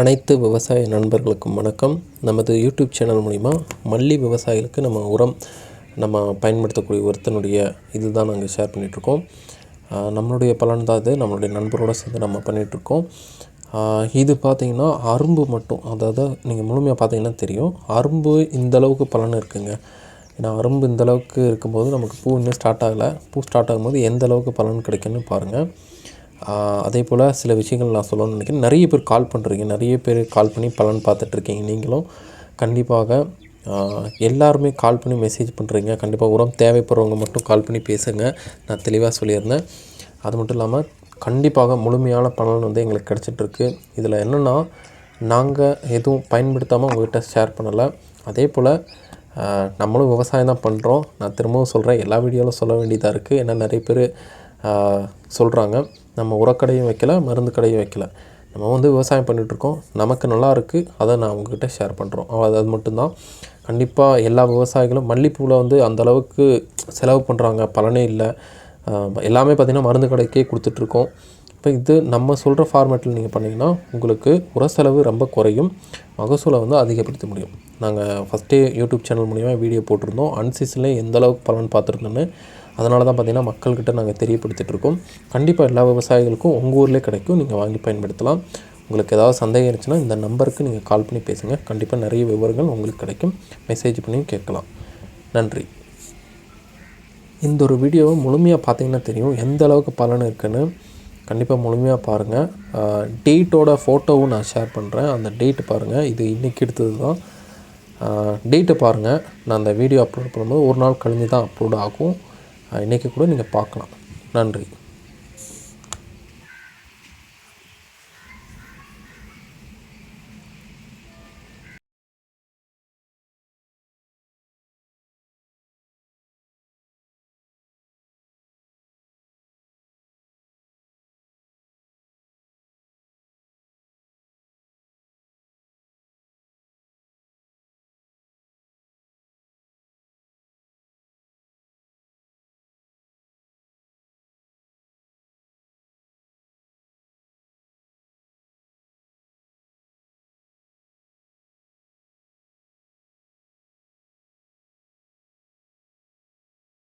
அனைத்து விவசாய நண்பர்களுக்கும் வணக்கம். நமது யூடியூப் சேனல் மூலிமா மல்லி விவசாயிகளுக்கு நம்ம பயன்படுத்தக்கூடிய ஒருத்தனுடைய இதுதான் நாங்கள் ஷேர் பண்ணிகிட்ருக்கோம். நம்மளுடைய பலன் தான் இது. நம்மளுடைய நண்பரோடு சேர்ந்து நம்ம பண்ணிகிட்ருக்கோம். இது பார்த்திங்கன்னா அரும்பு மட்டும், அதாவது நீங்கள் முழுமையாக பார்த்திங்கன்னா தெரியும், அரும்பு இந்தளவுக்கு பலன் இருக்குங்க. ஏன்னா அரும்பு இந்தளவுக்கு இருக்கும்போது நமக்கு பூ இன்னும் ஸ்டார்ட் ஆகலை. பூ ஸ்டார்ட் ஆகும்போது எந்த அளவுக்கு பலன் கிடைக்குன்னு பாருங்கள். அதே போல் சில விஷயங்கள் நான் சொல்லணும்னு நினைக்கிறேன். நிறைய பேர் கால் பண்ணுறீங்க, நிறைய பேர் கால் பண்ணி பலன் பார்த்துட்ருக்கீங்க. நீங்களும் கண்டிப்பாக எல்லாருமே கால் பண்ணி மெசேஜ் பண்ணுறீங்க. கண்டிப்பாக உரம் தேவைப்படுறவங்க மட்டும் கால் பண்ணி பேசுங்க. நான் தெளிவாக சொல்லியிருந்தேன். அது மட்டும் இல்லாமல் கண்டிப்பாக முழுமையான பலன் எங்களுக்கு கிடச்சிட்ருக்கு. இதில் என்னென்னா, நாங்கள் எதுவும் பயன்படுத்தாமல் உங்கள்கிட்ட ஷேர் பண்ணலை. அதே போல் நம்மளும் விவசாயம் தான் பண்ணுறோம். நான் திரும்பவும் சொல்கிறேன், எல்லா வீடியோவிலும் சொல்ல வேண்டியதாக இருக்குது. ஏன்னா நிறைய பேர் சொல்கிறாங்க, நம்ம உரக்கடையும் வைக்கல, மருந்து கடையும் வைக்கல, நம்ம விவசாயம் பண்ணிகிட்ருக்கோம், நமக்கு நல்லா இருக்குது, அதை நான் உங்கள்கிட்ட ஷேர் பண்ணுறோம். அது மட்டும்தான். கண்டிப்பாக எல்லா விவசாயிகளும் மல்லிப்பூவில் அந்தளவுக்கு செலவு பண்ணுறாங்க, பலனே இல்லை. எல்லாமே பார்த்திங்கன்னா மருந்து கடைக்கே கொடுத்துட்ருக்கோம். இப்போ இது நம்ம சொல்கிற ஃபார்மேட்டில் நீங்கள் பண்ணிங்கன்னா உங்களுக்கு உர செலவு ரொம்ப குறையும், மகசூலை அதிகப்படுத்த முடியும். நாங்கள் ஃபஸ்ட்டே யூடியூப் சேனல் மூலிமா வீடியோ போட்டிருந்தோம், அன்சீசனில் எந்தளவுக்கு பலன் பார்த்துருந்தோன்னு. அதனால தான் பார்த்திங்கன்னா மக்கள்கிட்ட நாங்கள் தெரியப்படுத்திகிட்ருக்கோம். கண்டிப்பாக எல்லா விவசாயிகளுக்கும் உங்கள் ஊர்லேயே கிடைக்கும், நீங்கள் வாங்கி பயன்படுத்தலாம். உங்களுக்கு ஏதாவது சந்தேகம் இருந்துச்சுன்னா இந்த நம்பருக்கு நீங்கள் கால் பண்ணி பேசுங்க. கண்டிப்பாக நிறைய விவரங்கள் உங்களுக்கு கிடைக்கும். மெசேஜ் பண்ணியும் கேட்கலாம். நன்றி. இந்த ஒரு வீடியோவை முழுமையாக பார்த்திங்கன்னா தெரியும் எந்த அளவுக்கு பலன் இருக்குன்னு. கண்டிப்பாக முழுமையாக பாருங்கள். டேட்டோட ஃபோட்டோவும் நான் ஷேர் பண்ணுறேன். அந்த டேட்டு பாருங்கள். இது இன்றைக்கி எடுத்தது தான். டேட்டை பாருங்கள். நான் அந்த வீடியோ அப்லோட் பண்ணும்போது ஒரு நாள் கழிஞ்சு தான் அப்லோட் ஆகும். இன்றைக்கி கூட நீங்கள் பார்க்கலாம். நன்றி.